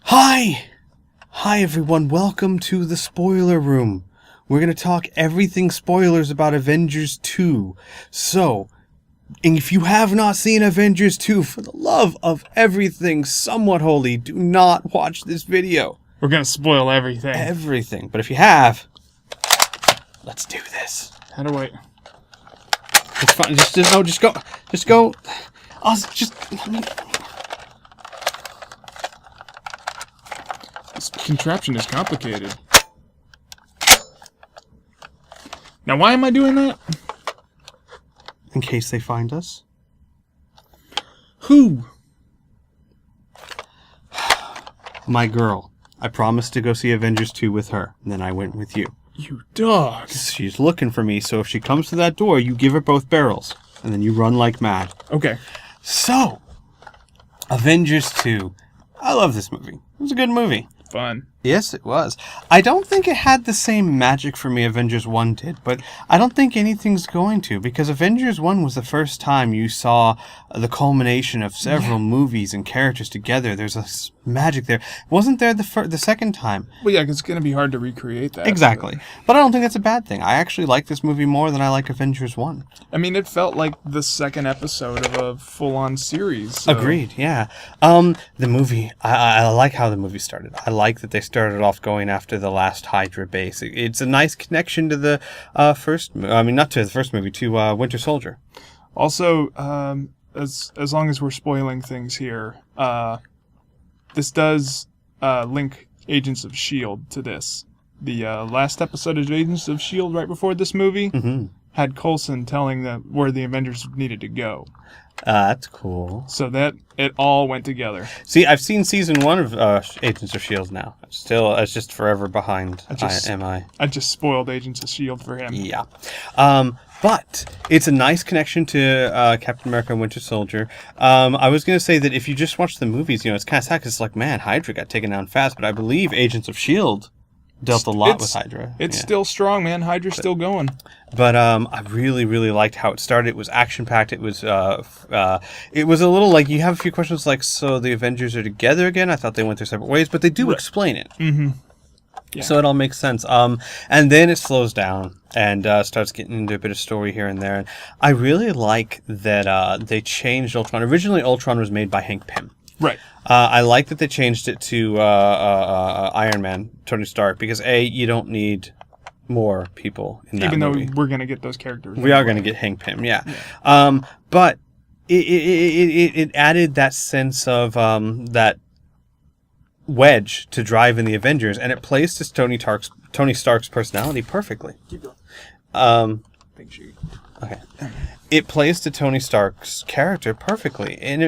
Hi! Hi everyone, welcome to the spoiler room. We're going to talk everything spoilers about Avengers 2. So, if you have not seen Avengers 2, for the love of everything somewhat holy, do not watch this video. We're going to spoil everything. Everything. But if you have, let's do this. How do I... It's fine. Just go. Just go. Let me... This contraption is complicated. Now, why am I doing that? In case they find us. Who? My girl. I promised to go see Avengers 2 with her, and then I went with you. You dog. She's looking for me, so if she comes to that door, you give her both barrels, and then you run like mad. Okay. So, Avengers 2. I love this movie. It was a good movie. Fun. Yes, it was. I don't think it had the same magic for me Avengers 1 did, but I don't think anything's going to, because Avengers 1 was the first time you saw the culmination of several movies and characters together. There's a magic there. Wasn't there the second time? Well, yeah, 'cause it's going to be hard to recreate that. Exactly. But I don't think that's a bad thing. I actually like this movie more than I like Avengers 1. I mean, it felt like the second episode of a full-on series. So. Agreed, yeah. The movie, I like how the movie started. I like that they started off going after the last Hydra base. It's a nice connection to the not to the first movie, to Winter Soldier. Also, as long as we're spoiling things here, this does link Agents of S.H.I.E.L.D. to this. The last episode of Agents of S.H.I.E.L.D. right before this movie had Coulson telling them where the Avengers needed to go. That's cool. So that it all went together. See, I've seen season 1 of Agents of S.H.I.E.L.D. now. It's just forever behind. I just spoiled Agents of S.H.I.E.L.D. for him. Yeah. But it's a nice connection to Captain America and Winter Soldier. I was going to say that if you just watch the movies, it's kind of sad because it's like, man, Hydra got taken down fast. But I believe Agents of S.H.I.E.L.D. dealt a lot with Hydra. It's still strong, man. Hydra's still going. But I really, really liked how it started. It was action-packed. It was a little like, you have a few questions like, so the Avengers are together again? I thought they went their separate ways, but they do explain it. Mm-hmm. Yeah. So it all makes sense. And then it slows down and starts getting into a bit of story here and there. And I really like that they changed Ultron. Originally, Ultron was made by Hank Pym. Right. I like that they changed it to Iron Man, Tony Stark, because you don't need more people in that movie. Even though we're going to get those characters. We are going to get Hank Pym, yeah. But it added that sense of that wedge to drive in the Avengers, and it plays to Tony Stark's personality perfectly. Keep going. Okay. It plays to Tony Stark's character perfectly, and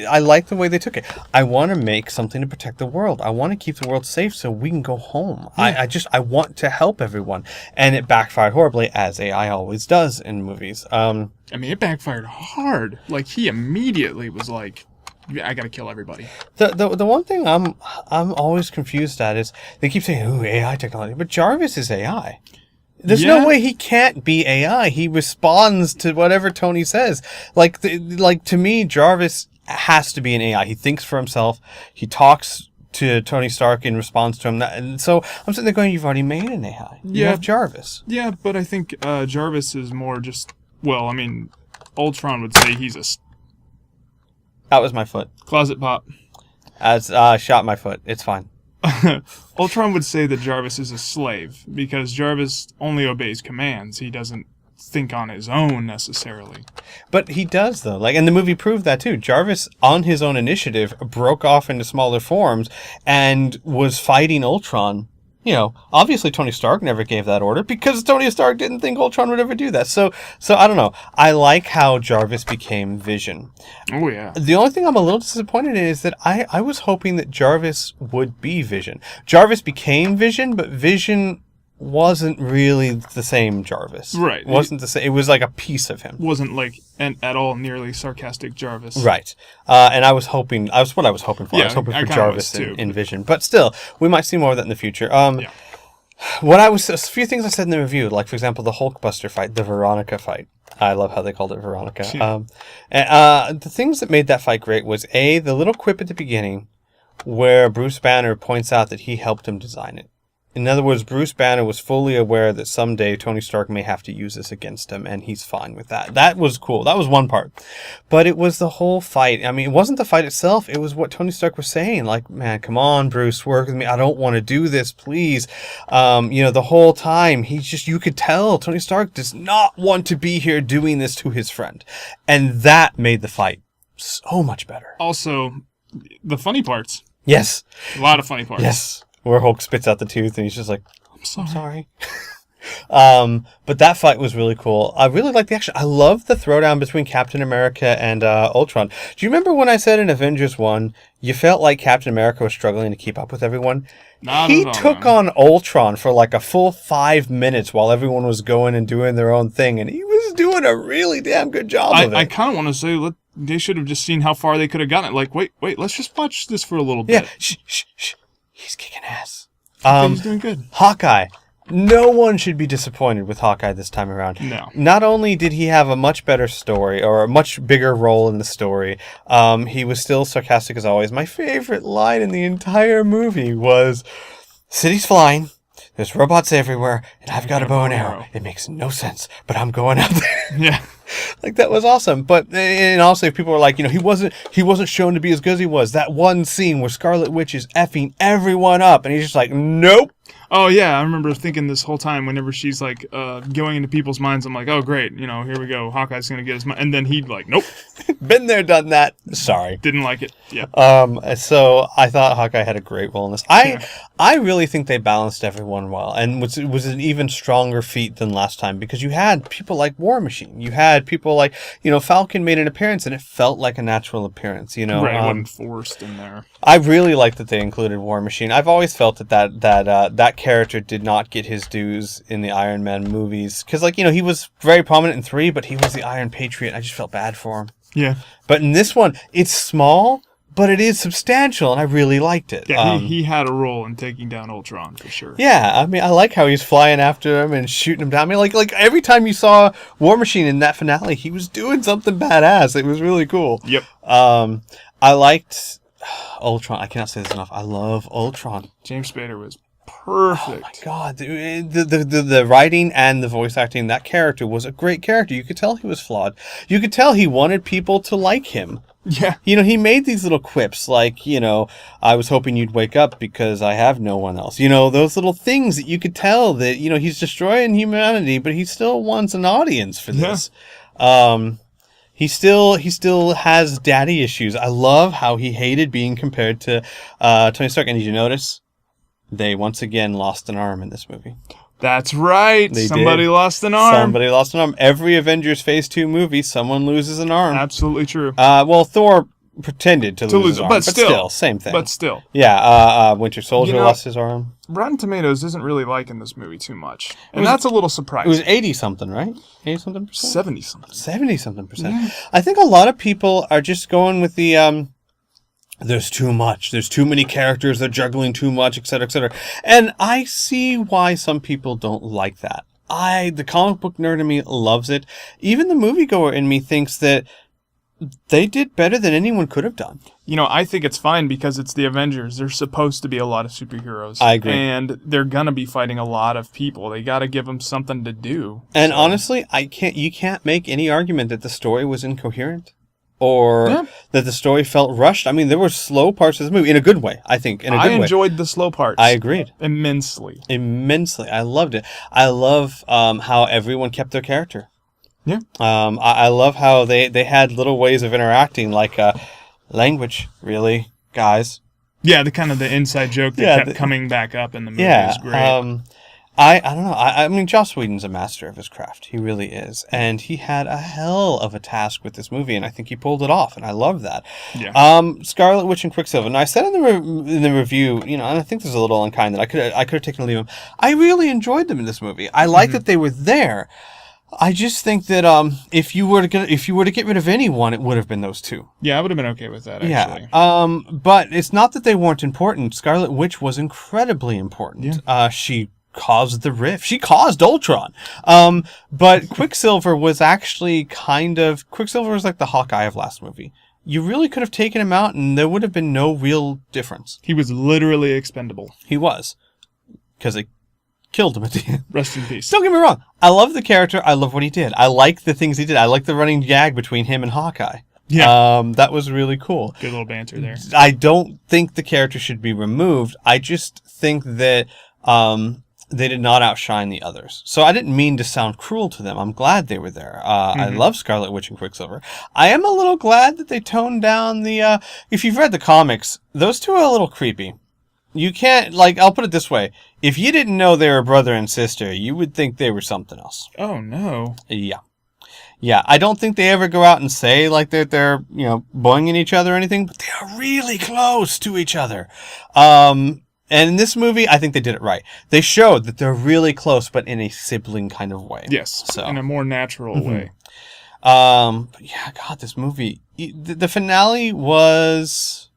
I like the way they took it. I want to make something to protect the world. I want to keep the world safe so we can go home. Yeah. I want to help everyone, and it backfired horribly, as AI always does in movies. I mean, it backfired hard. Like, he immediately was like, I gotta kill everybody. The one thing I'm always confused at is they keep saying, "Ooh, AI technology," but Jarvis is AI. There's no way he can't be AI. He responds to whatever Tony says. Like to me, Jarvis has to be an AI. He thinks for himself. He talks to Tony Stark in response to him. And so I'm sitting there going, "You've already made an AI. You have Jarvis." Yeah, but I think Jarvis is more just. Well, I mean, Ultron would say he's a. That was my foot. Closet pop. I shot my foot. It's fine. Ultron would say that Jarvis is a slave because Jarvis only obeys commands. He doesn't think on his own necessarily. But he does, though. And the movie proved that too. Jarvis, on his own initiative, broke off into smaller forms and was fighting Ultron. Obviously Tony Stark never gave that order because Tony Stark didn't think Ultron would ever do that. So I don't know. I like how Jarvis became Vision. Oh, yeah. The only thing I'm a little disappointed in is that I was hoping that Jarvis would be Vision. Jarvis became Vision, but Vision wasn't really the same Jarvis. Right. Wasn't the same. It was like a piece of him. Wasn't like at all nearly sarcastic Jarvis. Right. And I was hoping. That's what I was hoping for. Yeah, I was hoping for Jarvis in Vision. But still, we might see more of that in the future. Yeah. A few things I said in the review, like for example, the Hulkbuster fight, the Veronica fight. I love how they called it Veronica. The things that made that fight great was the little quip at the beginning where Bruce Banner points out that he helped him design it. In other words, Bruce Banner was fully aware that someday Tony Stark may have to use this against him, and he's fine with that. That was cool. That was one part. But it was the whole fight. I mean, it wasn't the fight itself. It was what Tony Stark was saying. Like, man, come on, Bruce, work with me. I don't want to do this, please. The whole time, you could tell Tony Stark does not want to be here doing this to his friend. And that made the fight so much better. Also, the funny parts. Yes. A lot of funny parts. Yes. Where Hulk spits out the tooth and he's just like, I'm sorry. But that fight was really cool. I really like the action. I love the throwdown between Captain America and Ultron. Do you remember when I said in Avengers 1, you felt like Captain America was struggling to keep up with everyone? He took on Ultron for like a full 5 minutes while everyone was going and doing their own thing, and he was doing a really damn good job of it. I kind of want to say they should have just seen how far they could have gotten it. Like, wait, let's just watch this for a little bit. Yeah, shh. He's kicking ass. He's doing good. Hawkeye. No one should be disappointed with Hawkeye this time around. No. Not only did he have a much better story, or a much bigger role in the story, he was still sarcastic as always. My favorite line in the entire movie was, "City's flying, there's robots everywhere, and I've got a bow and arrow. It makes no sense, but I'm going out there." Yeah. Like, that was awesome. But, and also people were like, he wasn't shown to be as good as he was. That one scene where Scarlet Witch is effing everyone up, and he's just like, nope. Oh, yeah, I remember thinking this whole time whenever she's, like, going into people's minds, I'm like, oh, great, here we go, Hawkeye's gonna get his mind, and then he'd like, nope. Been there, done that. Sorry. Didn't like it, yeah. So I thought Hawkeye had a great role in this. I really think they balanced everyone well, and it was an even stronger feat than last time, because you had people like War Machine, you had people like, Falcon made an appearance, and it felt like a natural appearance, Right, it wasn't forced in there. I really like that they included War Machine. I've always felt that character did not get his dues in the Iron Man movies. Because, he was very prominent in 3, but he was the Iron Patriot. I just felt bad for him. Yeah. But in this one, it's small, but it is substantial, and I really liked it. Yeah, he had a role in taking down Ultron, for sure. Yeah, I mean, I like how he's flying after him and shooting him down. I mean, like every time you saw War Machine in that finale, he was doing something badass. It was really cool. Yep. I liked Ultron. I cannot say this enough. I love Ultron. James Spader was perfect. Oh my god, the writing and the voice acting, that character was a great character. You could tell he was flawed. You could tell he wanted people to like him. Yeah. He made these little quips like, I was hoping you'd wake up because I have no one else. Those little things that you could tell that, he's destroying humanity, but he still wants an audience for this. Yeah. He still has daddy issues. I love how he hated being compared to Tony Stark. And did you notice? They once again lost an arm in this movie. That's right. Somebody lost an arm. Somebody lost an arm. Every Avengers Phase 2 movie, someone loses an arm. Absolutely true. Well, Thor pretended to lose his arm, but still, same thing. But still. Yeah, Winter Soldier lost his arm. Rotten Tomatoes isn't really liking this movie too much. And that's a little surprising. It was 80-something, right? 80-something percent? 70-something. 70-something percent. Yeah. I think a lot of people are just going with the... There's too much. There's too many characters. They're juggling too much, etc., etc. And I see why some people don't like that. The comic book nerd in me loves it. Even the moviegoer in me thinks that they did better than anyone could have done. I think it's fine because it's the Avengers. There's supposed to be a lot of superheroes. I agree. And they're going to be fighting a lot of people. They got to give them something to do. And honestly, you can't make any argument that the story was incoherent. Or that the story felt rushed. I mean, there were slow parts of the movie in a good way, I think. I enjoyed the slow parts. I agreed. Immensely. I loved it. I love how everyone kept their character. Yeah. I love how they had little ways of interacting, like language, really, guys. Yeah, the inside joke that kept coming back up in the movie is great. I don't know. I mean, Joss Whedon's a master of his craft. He really is. And he had a hell of a task with this movie, and I think he pulled it off, and I love that. Yeah. Scarlet Witch and Quicksilver. Now, I said in the review, and I think this is a little unkind that I could have taken to leave them. I really enjoyed them in this movie. I like that they were there. I just think that if you were to get rid of anyone, it would have been those two. Yeah, I would have been okay with that, actually. Yeah. But it's not that they weren't important. Scarlet Witch was incredibly important. Yeah. She caused the rift. She caused Ultron. But Quicksilver was actually Quicksilver was like the Hawkeye of last movie. you really could have taken him out and there would have been no real difference. He was literally expendable. He was. Because they killed him at the end. Rest in peace. Don't get me wrong. I love the character. I love what he did. I like the things he did. I like the running gag between him and Hawkeye. Yeah. That was really cool. Good little banter there. I don't think the character should be removed. I just think that they did not outshine the others. So I didn't mean to sound cruel to them. I'm glad they were there. I love Scarlet Witch and Quicksilver. I am a little glad that they toned down the... if you've read the comics, those two are a little creepy. You can't... I'll put it this way. If you didn't know they were brother and sister, you would think they were something else. Oh, no. Yeah. Yeah, I don't think they ever go out and say, they're boinging each other or anything, but they are really close to each other. And in this movie, I think they did it right. They showed that they're really close, but in a sibling kind of way. Yes, so. In a more natural way. But yeah, God, this movie... The finale was...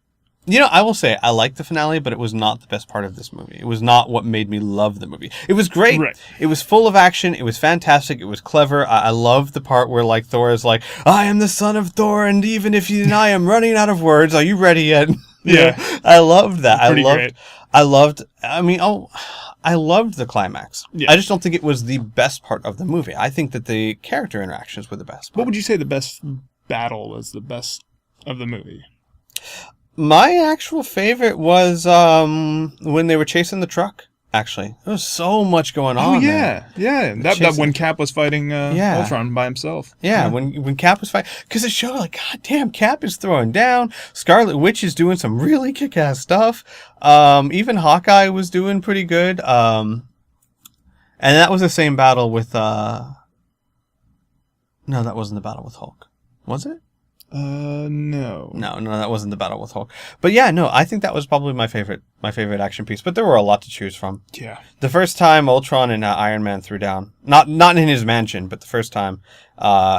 I will say, I liked the finale, but it was not the best part of this movie. It was not what made me love the movie. It was great. Right. It was full of action. It was fantastic. It was clever. I loved the part where, Thor is like, I am the son of Thor, and even if you deny, I'm running out of words. Are you ready yet? Yeah. I loved that. Great. I loved the climax. Yeah. I just don't think it was the best part of the movie. I think that the character interactions were the best part. What would you say the best battle was the best of the movie? My actual favorite was when they were chasing the truck. Actually, there was so much going on. Oh yeah, there. That when Cap was fighting Ultron by himself. Yeah, when Cap was fighting, because it showed God damn, Cap is throwing down. Scarlet Witch is doing some really kick-ass stuff. Even Hawkeye was doing pretty good. And that was the same battle with. No, that wasn't the battle with Hulk. Was it? No. No, that wasn't the battle with Hulk. But yeah, no, I think that was probably my favorite action piece. But there were a lot to choose from. Yeah. The first time Ultron and Iron Man threw down, not in his mansion, but the first time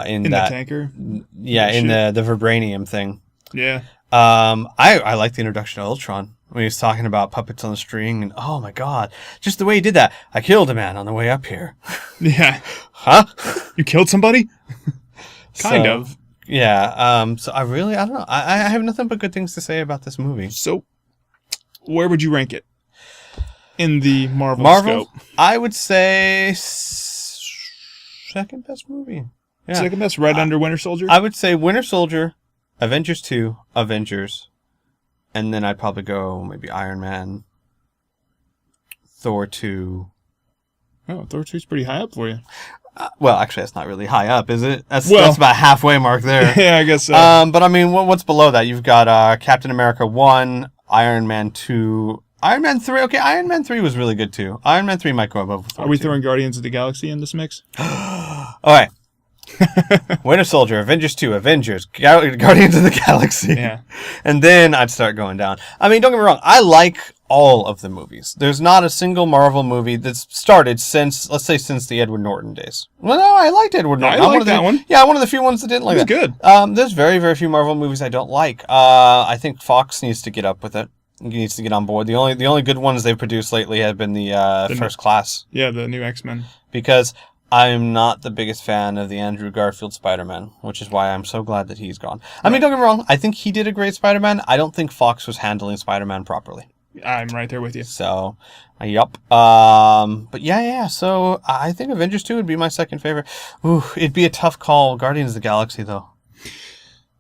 in the that tanker. Yeah, in the vibranium thing. Yeah. I like the introduction of Ultron when he was talking about puppets on the string, and oh my God, just the way he did that. I killed a man on the way up here. Yeah. Huh? You killed somebody? Kind of. Yeah, so I don't know. I have nothing but good things to say about this movie. So, where would you rank it in the Marvel scope? I would say second best movie. Yeah. Second best, right under Winter Soldier? I would say Winter Soldier, Avengers 2, Avengers, and then I'd probably go maybe Iron Man, Thor 2. Oh, Thor 2's pretty high up for you. Well, actually, that's not really high up, is it? That's about halfway mark there. Yeah, I guess so. But I mean, what's below that? You've got Captain America 1, Iron Man 2, Iron Man 3. Okay, Iron Man 3 was really good too. Iron Man 3 might go above Thor. Are we throwing Guardians of the Galaxy in this mix? All right. Winter Soldier, Avengers 2, Avengers, Guardians of the Galaxy. Yeah. And then I'd start going down. I mean, don't get me wrong. I like all of the movies. There's not a single Marvel movie that's started since the Edward Norton days. Well, no, I liked Edward Norton. I liked that one. Yeah, one of the few ones that didn't like it. It was good. There's very, very few Marvel movies I don't like. I think Fox needs to get up with it. He needs to get on board. The only good ones they've produced lately have been the First Class. Yeah, the new X-Men. Because I'm not the biggest fan of the Andrew Garfield Spider-Man, which is why I'm so glad that he's gone. I mean, don't get me wrong. I think he did a great Spider-Man. I don't think Fox was handling Spider-Man properly. I'm right there with you. So, yup. But yeah. So I think Avengers 2 would be my second favorite. Ooh, it'd be a tough call. Guardians of the Galaxy, though.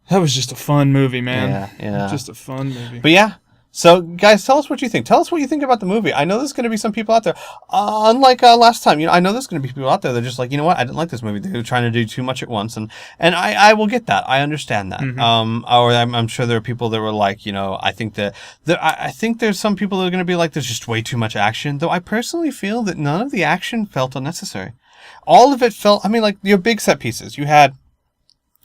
That was just a fun movie, man. Yeah. Just a fun movie. But yeah. So, guys, tell us what you think. Tell us what you think about the movie. I know there's going to be some people out there, unlike last time. I know there's going to be people out there that are just like, you know what, I didn't like this movie. They were trying to do too much at once, and I will get that. I understand that. Mm-hmm. Or I'm sure there are people that were like, I think I think there's some people that are going to be like, there's just way too much action. Though I personally feel that none of the action felt unnecessary. All of it felt. I mean, like your big set pieces. You had.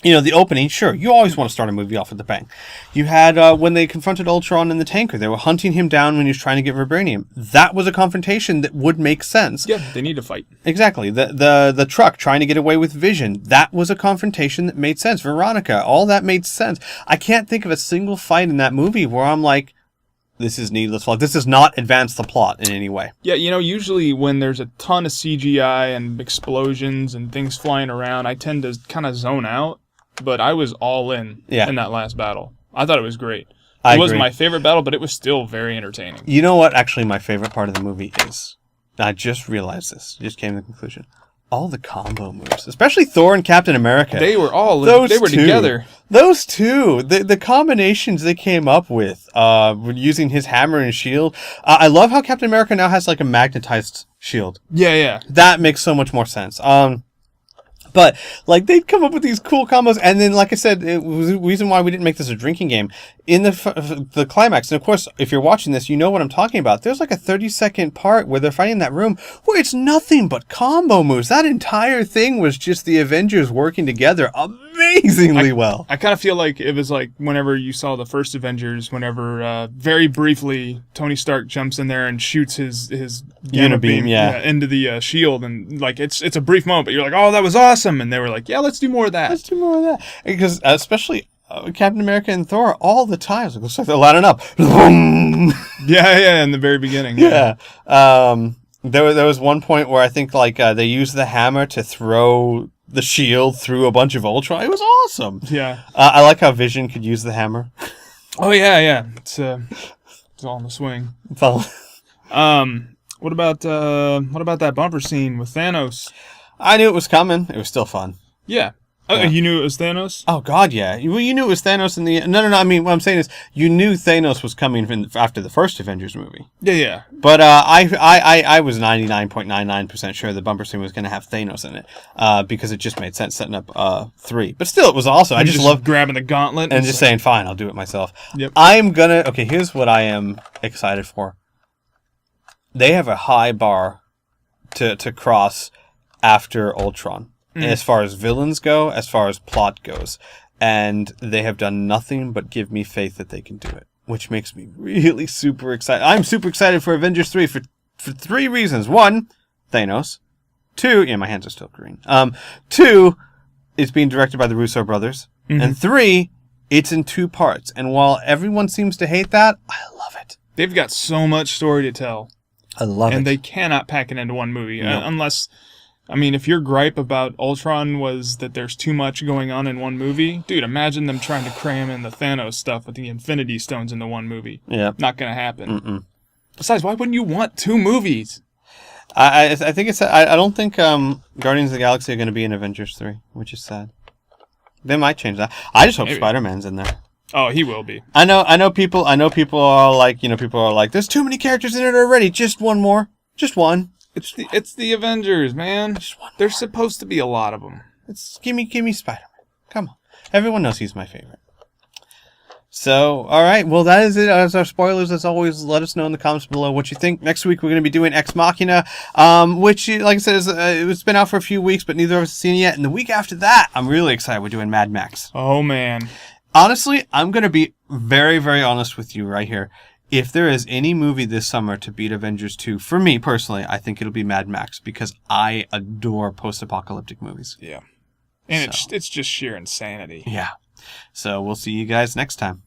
The opening, sure, you always want to start a movie off with a bang. You had, when they confronted Ultron in the tanker, they were hunting him down when he was trying to get vibranium. That was a confrontation that would make sense. Yeah, they need to fight. Exactly. The truck trying to get away with Vision, that was a confrontation that made sense. Veronica, all that made sense. I can't think of a single fight in that movie where I'm like, this is needless. This does not advance the plot in any way. Yeah, usually when there's a ton of CGI and explosions and things flying around, I tend to kind of zone out. but I was all in Yeah. in that last battle. I thought it was great. I It wasn't agree. my favorite battle, but it was still very entertaining. You know what? Actually, my favorite part of the movie is. I just realized this. Just came to the conclusion. All the combo moves, especially Thor and Captain America. They were all Those they were two. together. Those two, the combinations they came up with, using his hammer and shield. I love how Captain America now has like a magnetized shield. Yeah. That makes so much more sense. But like they'd come up with these cool combos, and then like I said, it was the reason why we didn't make this a drinking game in the climax. And of course, if you're watching this, you know what I'm talking about. There's like a 30-second part where they're fighting in that room where it's nothing but combo moves. That entire thing was just the Avengers working together amazingly well. I kind of feel like it was like whenever you saw the first Avengers, whenever very briefly Tony Stark jumps in there and shoots his gamma Unibeam, beam into the shield, and like it's a brief moment, but you're like, oh, that was awesome, and they were like, yeah, let's do more of that. Let's do more of that. Because especially Captain America and Thor all the time. It looks like they're lining up. Yeah, in the very beginning. Yeah. There was one point where I think like they used the hammer to throw the shield through a bunch of Ultron. It was awesome. Yeah. I like how Vision could use the hammer. Oh yeah. It's all in the swing. It's all... What about that bumper scene with Thanos? I knew it was coming. It was still fun. Yeah. Yeah. You knew it was Thanos? Oh God, yeah. You knew it was Thanos in the... No. I mean, what I'm saying is, you knew Thanos was coming after the first Avengers movie. Yeah. But I was 99.99% sure the bumper scene was going to have Thanos in it, because it just made sense setting up 3. But still, it was awesome. I just love grabbing the gauntlet and just saying, "Fine, I'll do it myself." Yep. Okay, here's what I am excited for. They have a high bar to cross after Ultron. As far as villains go, as far as plot goes. And they have done nothing but give me faith that they can do it, which makes me really super excited. I'm super excited for Avengers 3 for 3 reasons. 1, Thanos. 2, yeah, my hands are still green. 2, it's being directed by the Russo brothers. Mm-hmm. And 3, it's in 2 parts. And while everyone seems to hate that, I love it. They've got so much story to tell. I love it. And they cannot pack it into one movie. No. Unless... I mean, if your gripe about Ultron was that there's too much going on in one movie, dude, imagine them trying to cram in the Thanos stuff with the Infinity Stones into one movie. Yeah. Not gonna happen. Mm-mm. Besides, why wouldn't you want 2 movies? I think it's... I don't think Guardians of the Galaxy are going to be in Avengers 3, which is sad. They might change that. I just hope Maybe. Spider-Man's in there. Oh, he will be. I know people are like, there's too many characters in it already. Just one more. Just one. It's the Avengers, man. There's supposed to be a lot of them. Give me Spider-Man. Come on. Everyone knows he's my favorite. So, all right. Well, that is it. As our spoilers, as always, let us know in the comments below what you think. Next week, we're going to be doing Ex Machina, which, like I said, it's been out for a few weeks, but neither of us have seen it yet. And the week after that, I'm really excited. We're doing Mad Max. Oh, man. Honestly, I'm going to be very, very honest with you right here. If there is any movie this summer to beat Avengers 2, for me personally, I think it'll be Mad Max, because I adore post-apocalyptic movies. Yeah. And it's just sheer insanity. Yeah. So we'll see you guys next time.